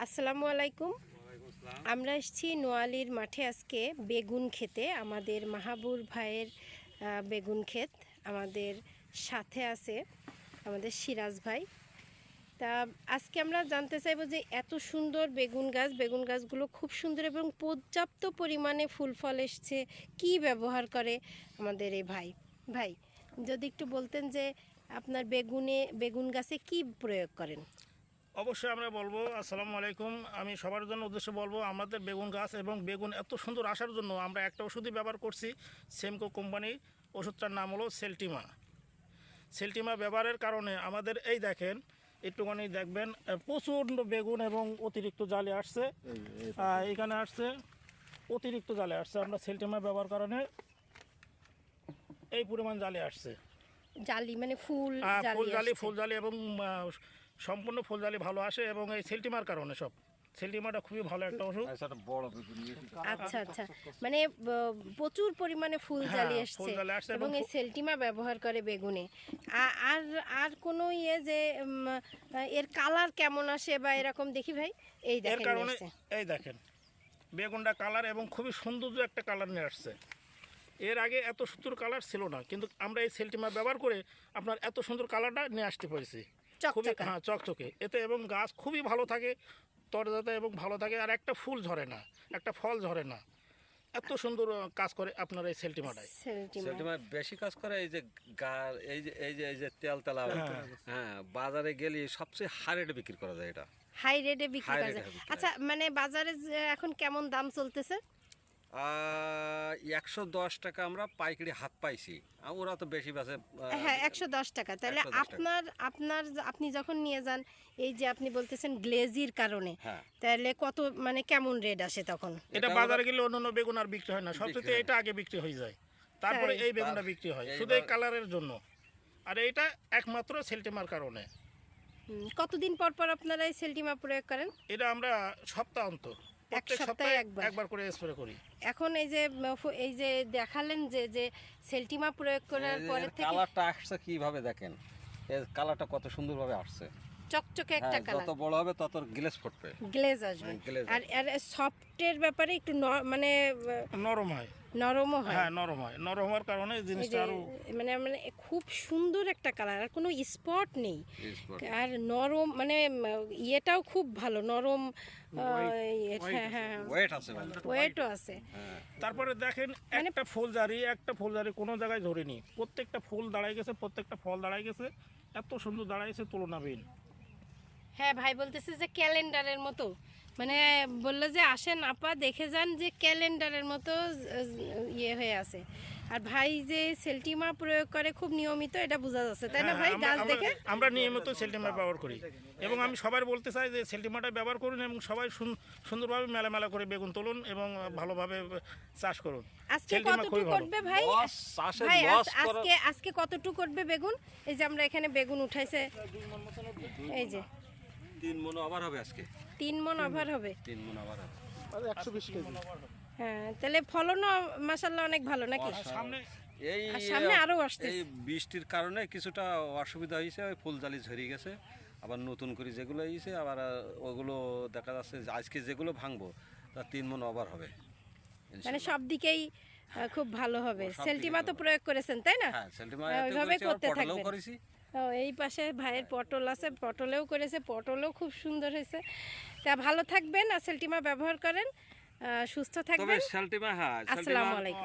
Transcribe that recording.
আসসালামু আলাইকুম। আমরা এসেছি নোয়ালীর মাঠে আজকে বেগুন খেতে। আমাদের মাহাবুর ভাইয়ের বেগুন ক্ষেত। আমাদের সাথে আছে আমাদের সিরাজ ভাই। তা আজকে আমরা জানতে চাইবো যে এত সুন্দর বেগুন গাছগুলো খুব সুন্দর এবং পর্যাপ্ত পরিমাণে ফুল ফল এসছে, কি ব্যবহার করে আমাদের এই ভাই। ভাই যদি একটু বলতেন যে আপনার বেগুন গাছে কি প্রয়োগ করেন। অবশ্যই আমরা বলবো আসসালামু আলাইকুম। আমি সবার জন্য উদ্দেশ্যে বলবো, আমাদের বেগুন গাছ এবং বেগুন এত সুন্দর আসার জন্য আমরা একটা ওষুধই ব্যবহার করছি, সেমকো কোম্পানির ওষুধটার নাম হলো সেলটিমা। সেলটিমা ব্যবহারের কারণে আমাদের এই দেখেন, একটুখানি দেখবেন প্রচণ্ড বেগুন এবং অতিরিক্ত জালে আসছে, এখানে আসছে অতিরিক্ত জালে আসছে। আমরা সেলটিমা ব্যবহার কারণে এই পরিমাণ জালে আসছে, জালি মানে ফুল জালি এবং সম্পূর্ণ ফুল জালি ভালো আসে এবং এই সেলটিমার কারণে সব। সেলটিমাটা খুবই ভালো একটা ওষুধ। আচ্ছা আচ্ছা, মানে প্রচুর পরিমাণে ফুল জালি আসছে এবং এই সেলটিমা ব্যবহার করে বেগুনে। আর আর কোনো যে এর কালার কেমন আসে বা এরকম দেখি ভাই, এই দেখেন কারণে এই দেখেন বেগুনটা কালার এবং খুবই সৌন্দর্য একটা কালার নিয়ে আসছে। এর আগে এত সুন্দর কালার ছিল না, কিন্তু আমরা এই সেলটিমা ব্যবহার করে আপনার এত সুন্দর কালারটা নিয়ে আসতে পেরেছি। খুবই চকচকে এতে, এবং গাছ খুবই ভালো থাকে, তরতাজা এবং ভালো থাকে, আর একটা ফুল ঝরে না, একটা ফল ঝরে না। এত সুন্দর কাজ করে আপনার এই সেলটিমাটাই। সেলটিমা বেশি কাজ করে এই যে এই যে তেল তেলা। হ্যাঁ, বাজারে গেলে সবচেয়ে হাই রেটে বিক্রি করা যায়, এটা হাই রেটে বিক্রি করা যায়। আচ্ছা, মানে বাজারে এখন কেমন দাম চলতেছে? 110 টাকা আমরা পাইকারি হাত পাইছি, ওরা তো বেশি বেচে। হ্যাঁ, 110 টাকা। তাহলে আপনি যখন নিয়ে যান, এই যে আপনি বলতেছেন গ্লেজির কারণে, তাহলে কত মানে কেমন রেট আসে তখন? এটা বাজারে গেলে অন্য বেগুন আর বিক্রি হয় না, সবচেয়ে এটা আগে বিক্রি হয়ে যায়, তারপরে এই বেগুনটা বিক্রি হয় শুধু এই কালারের জন্য। আর এটা একমাত্র সেলটিমার কারণে। কতদিন পর পর আপনারা এই সেলটিমা প্রয়োগ করেন? এটা আমরা সপ্তাহ অন্তর, প্রত্যেক সপ্তাহে একবার করে স্প্রে করি। এখন এই যে দেখালেন যে সেলটিমা প্রয়োগ করার পরে থেকে কালারটা আসছে কিভাবে দেখেন, এর কালারটা কত সুন্দরভাবে আসছে, চকচকে একটা কালার। যত বড় হবে তত গ্লেজ ফুটবে, গ্লেজ আসবে। আর সফটের ব্যাপারে একটু মানে নরম হয়। হ্যাঁ, নরম হওয়ার কারণে জিনিসটা আরো মানে খুব সুন্দর একটা কালার, আর কোনো স্পট নেই, আর নরম মানে ইয়েটাও খুব ভালো, নরম। হ্যাঁ, ওয়েটও আছে। তারপরে দেখেন একটা ফুলজারি কোনো জায়গায় ধরেনি, প্রত্যেকটা ফুল দাঁড়ায় গেছে, প্রত্যেকটা ফল দাঁড়ায় গেছে, এত সুন্দর দাঁড়াইছে তুলনাবিহীন। হ্যাঁ, ভাই বলতেছে যে ক্যালেন্ডারের মতো, মানে বললো যে আসেন আপা দেখে যান, যে ক্যালেন্ডারের মতো ইয়ে হয়ে আছে। আর ভাই যে সেলটিমা প্রয়োগ করে খুব নিয়মিত, এটা বোঝা যাচ্ছে, তাই না ভাই? গাছ দেখে আমরা নিয়মিত সেলটিমা ব্যবহার করি, এবং আমি সবাই বলতে চাই যে সেলটিমাটা ব্যবহার করুন এবং সবাই সুন্দরভাবে মেলা করে বেগুন তুলুন এবং ভালোভাবে চাষ করুন। আজকে কতটুকু করবে ভাই? আজকে কতটুকু করবে বেগুন? এই যে আমরা এখানে বেগুন উঠাইছে, এই যে 3 মণ ওভার হবে আজকে। 3 মণ ওভার হবে। 3 মণ ওভার হবে, 120 কেজি। হ্যাঁ, তাহলে ফলনও মাশাআল্লাহ অনেক ভালো নাকি? সামনে আরো আসছে। এই বৃষ্টির কারণে কিছুটা অসুবিধা হয়েছে, ওই ফুলজালি ঝরে গেছে, আবার নতুন করে যেগুলো হয়েছে আবার ওগুলো দেখা যাচ্ছে আজকে যেগুলো ভাঙবো তা 3 মণ ওভার হবে, মানে সব দিকেই খুব ভালো হবে। সেলটিমা তো প্রয়োগ করেছেন, তাই না? হ্যাঁ, সেলটিমা ওইভাবে করতে থাকবেন। করেছি। এই পাশে ভাইয়ের পটল আছে, পটলেও করেছে, পটলও খুব সুন্দর হয়েছে। তা ভালো থাকবেন, আর সেলটিমা ব্যবহার করেন, সুস্থ থাকবেন। সেলটিমা, হ্যাঁ, আসসালামু আলাইকুম।